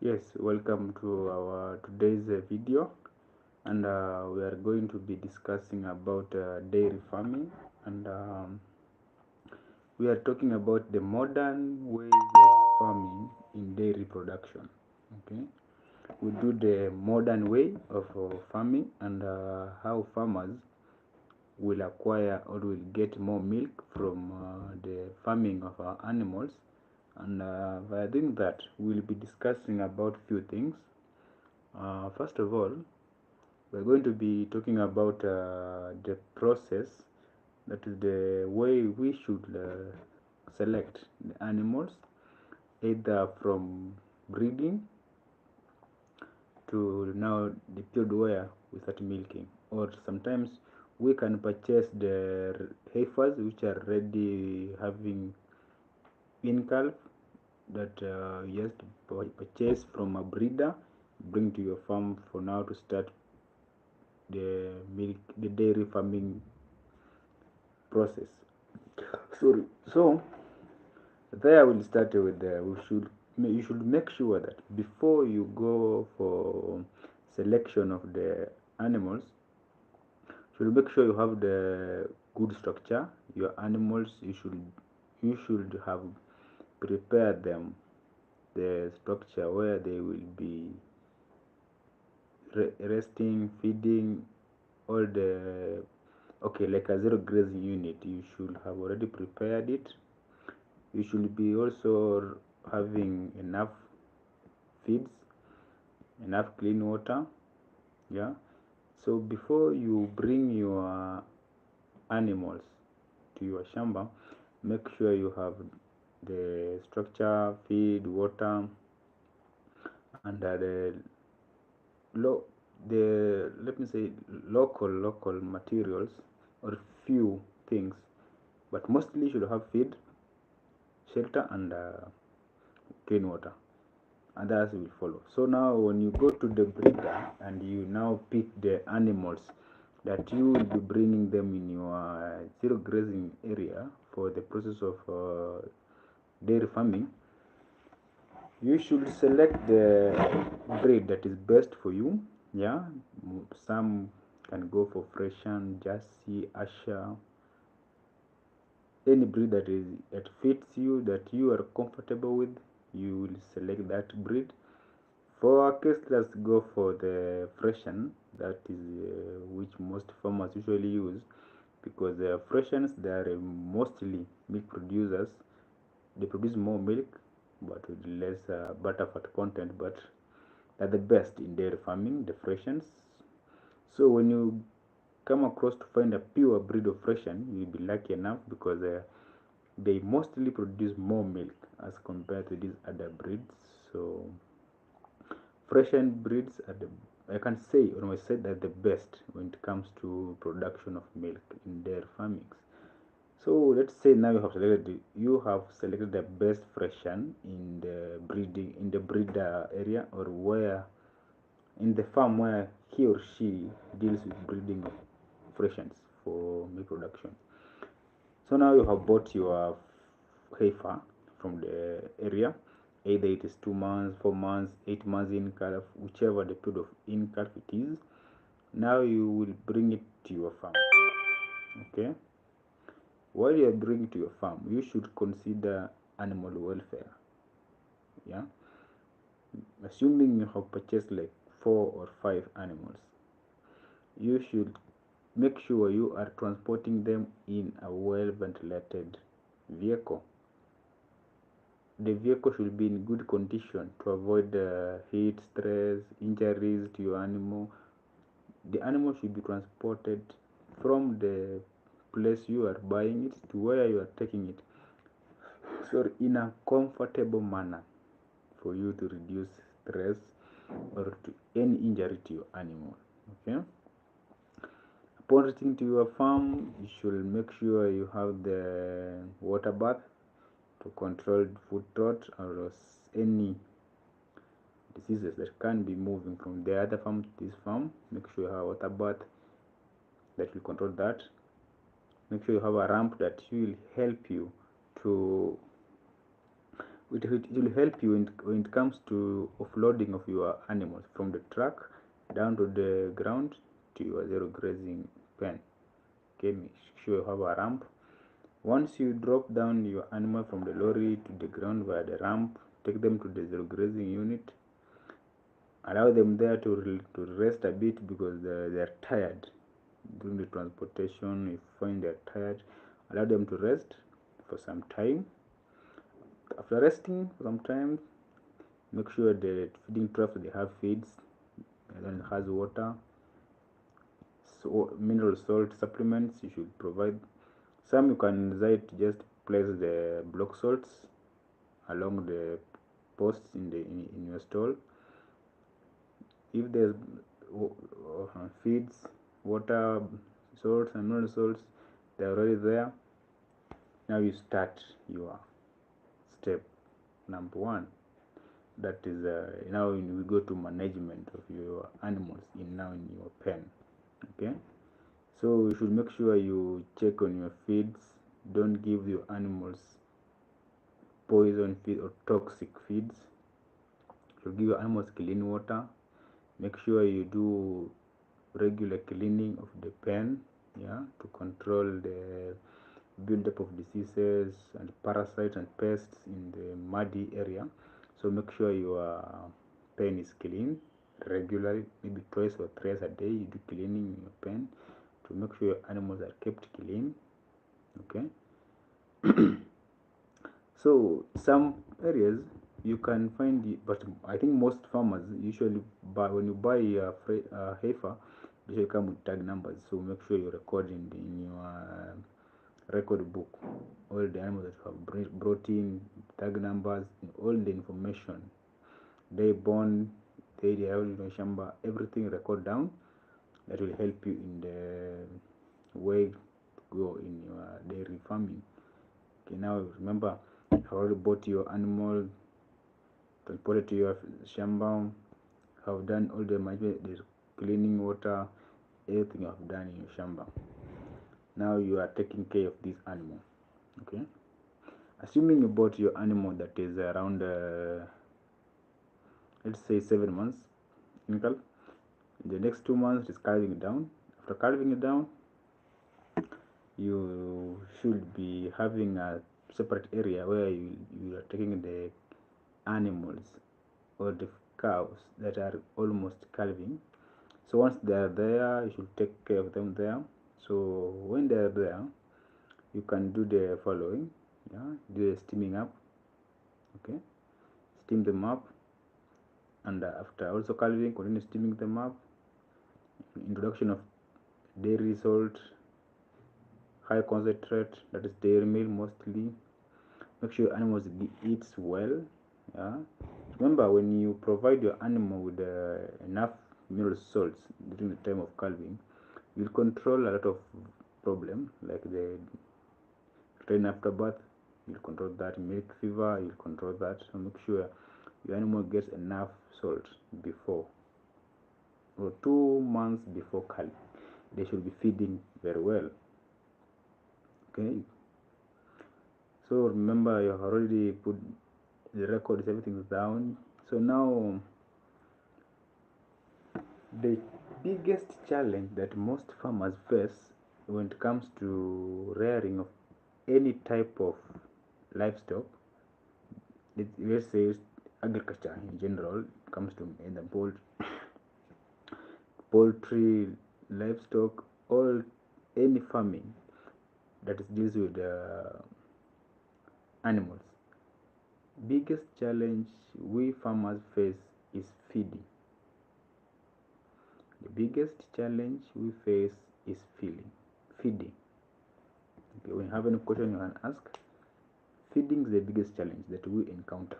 Yes, welcome to our today's video, and we are going to be discussing about dairy farming, and we are talking about the modern ways of farming in dairy production. Okay, we do the modern way of farming and how farmers will acquire or will get more milk from the farming of our animals, and by doing that we'll be discussing about few things. First of all, we're going to be talking about the process, that is the way we should select the animals, either from breeding to now the period where we start milking, or sometimes we can purchase the heifers which are already having in calf, that you just purchase from a breeder, bring to your farm for now to start the dairy farming process. So there we'll start with you should make sure that before you go for selection of the animals, you should make sure you have the good structure. Your animals, you should have prepared them the structure where they will be resting, feeding, all the, okay, like a zero grazing unit. You should have already prepared it. You should be also having enough feeds, enough clean water. Yeah, so before you bring your animals to your shamba, make sure you have the structure, feed, water, and lo- the let me say local materials, or few things, but mostly you should have feed, shelter, and clean water. Others will follow. So now when you go to the breeder and you now pick the animals that you will be bringing them in your zero grazing area for the process of dairy farming, you should select the breed that is best for you. Yeah, some can go for Freshian, Jersey, Asher, any breed that fits you, that you are comfortable with, you will select that breed. For our case, let's go for the Freshen, that is which most farmers usually use, because the Freshens, they are mostly milk producers. They produce more milk but with less butter fat content, but they're the best in dairy farming, the Freshens. So when you come across to find a pure breed of Freshen, you'll be lucky enough, because they mostly produce more milk as compared to these other breeds. So Freshen breeds are the, I can say on my side, that the best when it comes to production of milk in dairy farming. So let's say now you have selected the best Freshen in the breeder area, or where in the farm where he or she deals with breeding of Freshens for milk production. So now you have bought your heifer from the area, either it is 2 months, 4 months, 8 months in calf, whichever the period of in calf it is. Now you will bring it to your farm. Okay, while you are bringing it to your farm, you should consider animal welfare. Yeah, assuming you have purchased like 4 or 5 animals, you should make sure you are transporting them in a well ventilated vehicle. The vehicle should be in good condition to avoid heat, stress, injuries to your animal. The animal should be transported from the place you are buying it to where you are taking it, so in a comfortable manner, for you to reduce stress or to any injury to your animal. Okay, upon reaching to your farm, you should make sure you have the water bath to control foot rot or any diseases that can be moving from the other farm to this farm. Make sure you have a water bath that will control that. Make sure you have a ramp that will help you to it will help you when it comes to offloading of your animals from the truck down to the ground to your zero grazing pen. Okay, make sure you have a ramp. Once you drop down your animal from the lorry to the ground via the ramp, take them to the zero grazing unit. Allow them there to rest a bit because they're tired during the transportation. If you find they're tired, allow them to rest for some time. After resting for some time, make sure the feeding trough they have feeds, and then it has water, so mineral salt supplements you should provide. Some you can decide to just place the block salts along the posts in your stall. If there's feeds, water, salts and mineral salts, they're already there. Now you start your step number 1. That is now we go to management of your animals in your pen. Okay, so you should make sure you check on your feeds. Don't give your animals poison feed or toxic feeds. You should give your animals clean water. Make sure you do regular cleaning of the pen, to control the buildup of diseases and parasites and pests in the muddy area. So make sure your pen is clean regularly, maybe twice or thrice a day. You do cleaning in your pen to make sure your animals are kept clean. Okay. So some areas you can find, but I think most farmers usually buy, when you buy a heifer, they should come with tag numbers. So make sure you record in your record book all the animals that you have brought in, tag numbers, all the information, day born, day they have in shamba, everything record down. That will help you in the way to go in your dairy farming. Okay, now remember, you already bought your animal, transported to your shamba, have done all the management, the cleaning, water, everything you have done in your shamba. Now you are taking care of this animal. Okay, assuming you bought your animal that is around let's say 7 months in calf. In the next 2 months it is calving down. After calving it down, you should be having a separate area where you are taking the animals or the cows that are almost calving. So once they are there, you should take care of them there. So when they are there, you can do the following. Do the steaming up. Okay, steam them up, and after also calving, continue steaming them up. Introduction of dairy salt, high concentrate, that is dairy meal mostly. Make sure animals eats well. Remember, when you provide your animal with enough mineral salts during the time of calving, you'll control a lot of problem like the strain after birth. You'll control that. Milk fever, you'll control that. So make sure your animal gets enough salt before, or 2 months before calving. They should be feeding very well. Okay, so remember, you have already put the records, everything's down. So now the biggest challenge that most farmers face when it comes to rearing of any type of livestock, let's say agriculture in general, comes to in the poultry, livestock, or any farming that deals with animals. Biggest challenge we farmers face is feeding. The biggest challenge we face is feeding. Okay, when you have any question you can ask. Feeding is the biggest challenge that we encounter.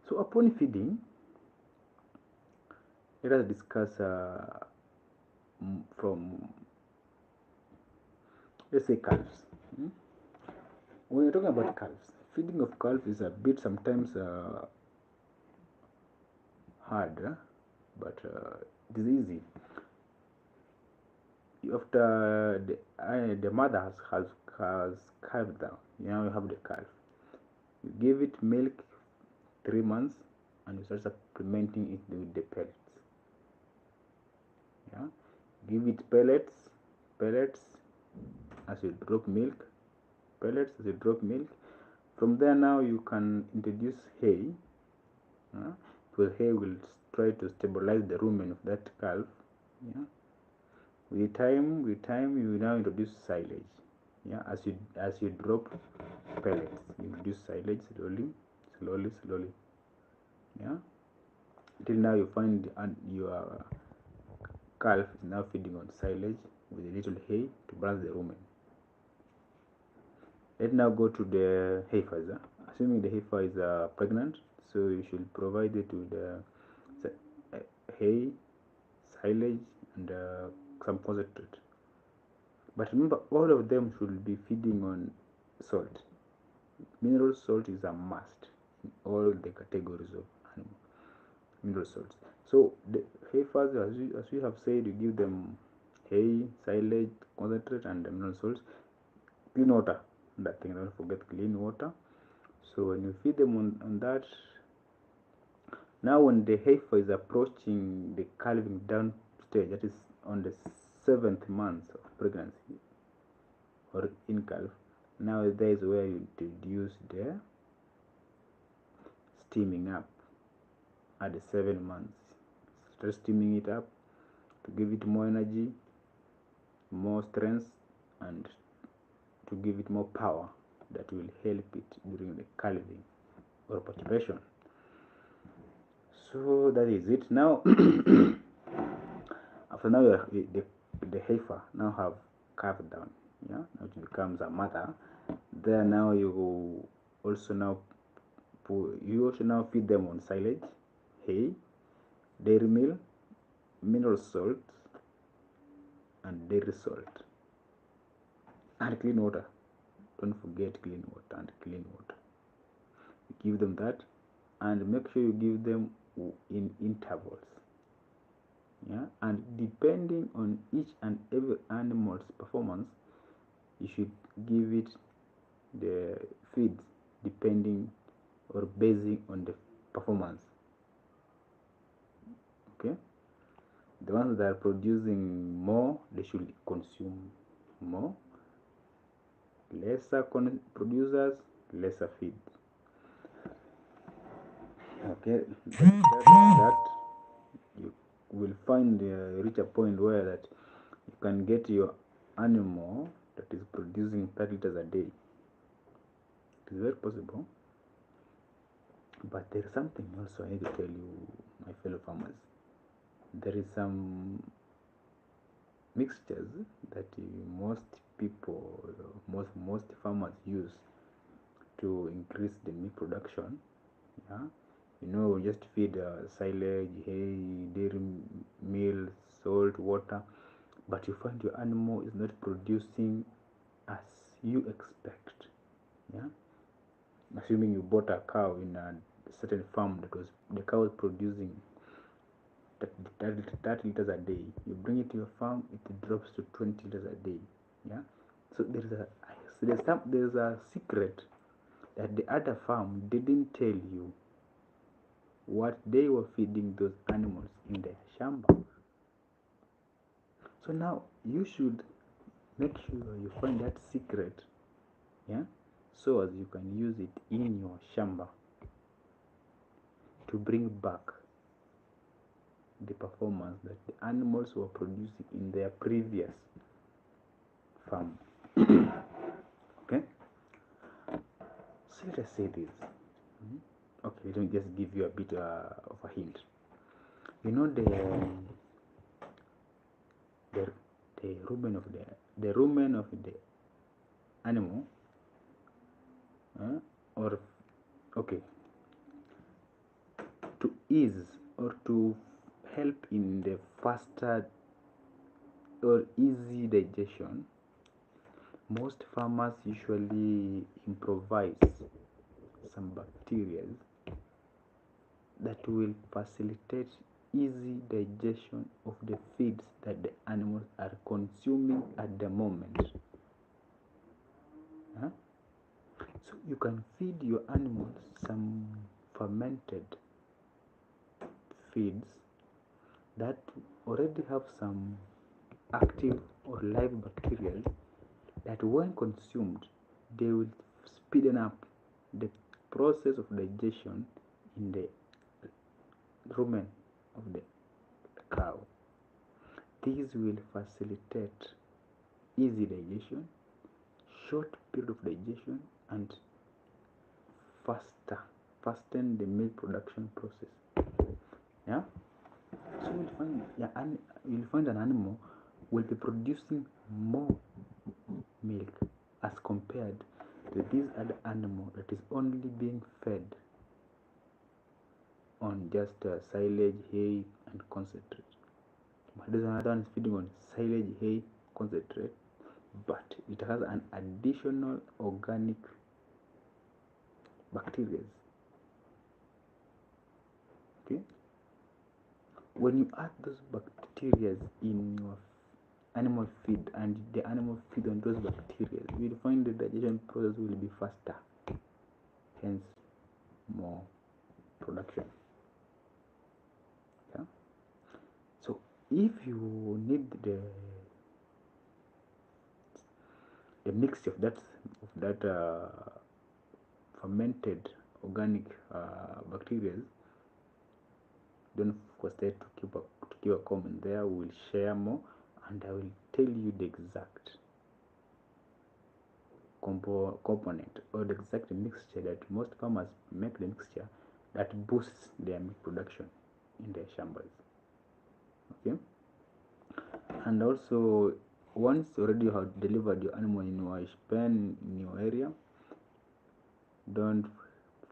So upon feeding, let us discuss from, let's say, calves. When you're talking about calves, feeding of calves is a bit sometimes hard, but it is easy. After the mother has calved down, you have the calf. You give it milk 3 months and you start supplementing it with the pellets. Yeah, give it pellets as you drop milk, pellets as you drop milk. From there now you can introduce hay, because hay will try to stabilize the rumen of that calf. Yeah, with time you now introduce silage. Yeah, as you drop pellets, you introduce silage slowly. Yeah, until now you find your calf is now feeding on silage with a little hay to balance the rumen. Let's now go to the heifers. Assuming the heifer is pregnant, so you should provide it with hay, silage, and some concentrate. But remember, all of them should be feeding on salt. Mineral salt is a must in all the categories of animal mineral salts. So the heifers, as we have said, you give them hay, silage, concentrate, and mineral salts. Clean water, that thing, don't forget clean water. So when you feed them on that, now when the heifer is approaching the calving down stage, that is on the 7th month of pregnancy or in calf, now there is where you introduce the steaming up at the 7 months. Start steaming it up to give it more energy, more strength, and to give it more power that will help it during the calving or parturition. So that is it. Now after now the heifer now have calved down, yeah, now it becomes a mother. There now you also now feed them on silage, hay, dairy meal, mineral salt, and dairy salt, and clean water. Don't forget clean water and clean water. You give them that, and make sure you give them in intervals. Yeah, and depending on each and every animal's performance, you should give it the feeds depending or basing on the performance. Okay, the ones that are producing more, they should consume more. Lesser producers, lesser feed. Okay, that you will find reach a point where that you can get your animal that is producing 30 liters a day. It is very possible, but there is something also I need to tell you, my fellow farmers. There is some mixtures that most people, most farmers use to increase the meat production. Yeah, you know, just feed silage, hay, dairy meal, salt, water, but you find your animal is not producing as you expect. Yeah, assuming you bought a cow in a certain farm that was the cow was producing 30 liters a day, you bring it to your farm, it drops to 20 liters a day. Yeah, so there's a secret that the other farm didn't tell you, what they were feeding those animals in their shamba. So now you should make sure you find that secret, yeah, so as you can use it in your shamba to bring back the performance that the animals were producing in their previous farm. Okay, so let us say this. Okay, let me just give you a bit of a hint. You know the rumen of the animal, or okay, to ease or to help in the faster or easy digestion, most farmers usually improvise some bacteria that will facilitate easy digestion of the feeds that the animals are consuming at the moment. So you can feed your animals some fermented feeds that already have some active or live bacteria that when consumed they will speeden up the process of digestion in the rumen of the cow. These will facilitate easy digestion, short period of digestion, and fasten the milk production process. Yeah. So you'll find an animal will be producing more milk as compared to this other animal that is only being fed on just silage, hay, and concentrate. But this another one is feeding on silage, hay, concentrate, but it has an additional organic bacteria. Okay. When you add those bacteria in your animal feed and the animal feed on those bacteria, you will find the digestion process will be faster, hence more production. Yeah. So if you need the mixture of that fermented organic bacteria, don't forget to keep a comment there. We will share more and I will tell you the exact component or the exact mixture that most farmers make, the mixture that boosts their milk production in their shambas. Okay. And also, once already you have delivered your animal in your pen in your area, don't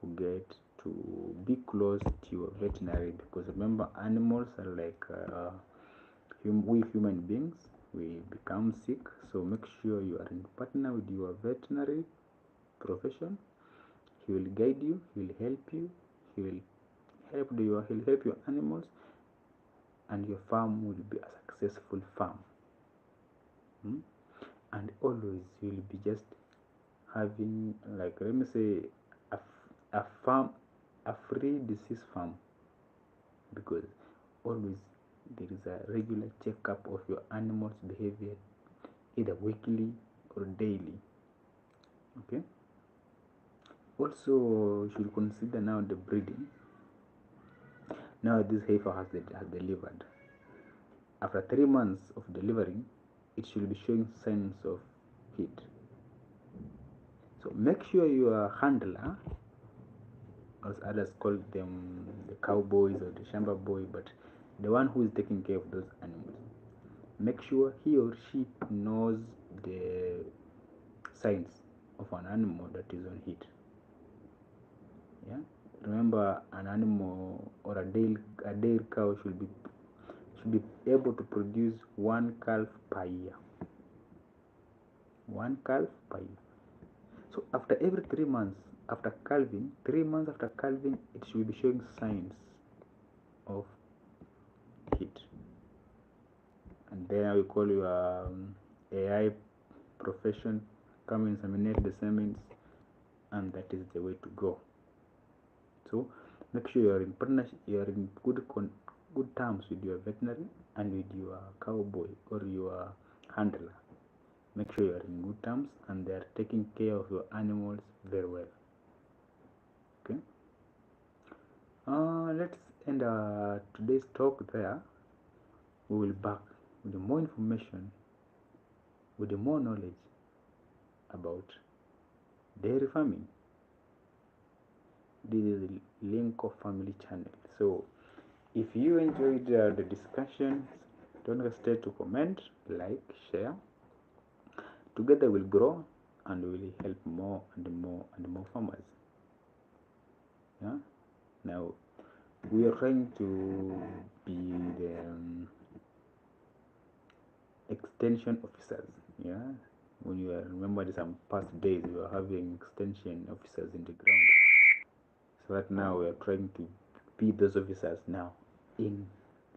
forget to be close to your veterinary, because remember, animals are like we human beings, we become sick. So make sure you are in partner with your veterinary profession. He will guide you, he will help you, he will help your animals, and your farm will be a successful farm. And always you will be just having, like, let me say, a free disease farm, because always there is a regular checkup of your animal's behavior, either weekly or daily. Okay. Also, you should consider now the breeding. Now this heifer has delivered. After 3 months of delivering, it should be showing signs of heat. So make sure your handler, as others call them, the cowboys or the shamba boy, but the one who is taking care of those animals, make sure he or she knows the signs of an animal that is on heat. Yeah. Remember, an animal or a dairy cow should be able to produce 1 calf per year. 1 calf per year. So after every 3 months after calving, 3 months after calving, it should be showing signs of heat. And then we call your AI profession, come inseminate the semens, and that is the way to go. So make sure you are in partnership, you are in good terms with your veterinary and with your cowboy or your handler. Make sure you are in good terms and they are taking care of your animals very well. Okay. Let's end today's talk there. We will back with more information, with more knowledge about dairy farming. This is the Linko Family channel. So if you enjoyed the discussions, don't hesitate to comment, like, share. Together we'll grow and we'll help more and more farmers. Yeah. Now we are trying to be the extension officers. Yeah. When you remember some past days, we were having extension officers in the ground. So right now we are trying to be those officers now in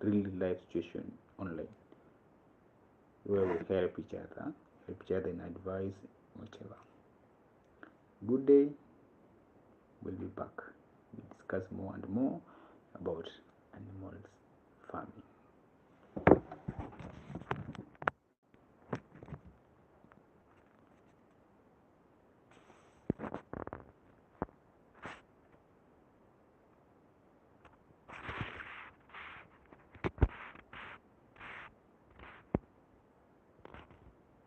real life situation online, where we help each other in advice, whatever. Good day. we'll be back. We discuss more and more about animals farming.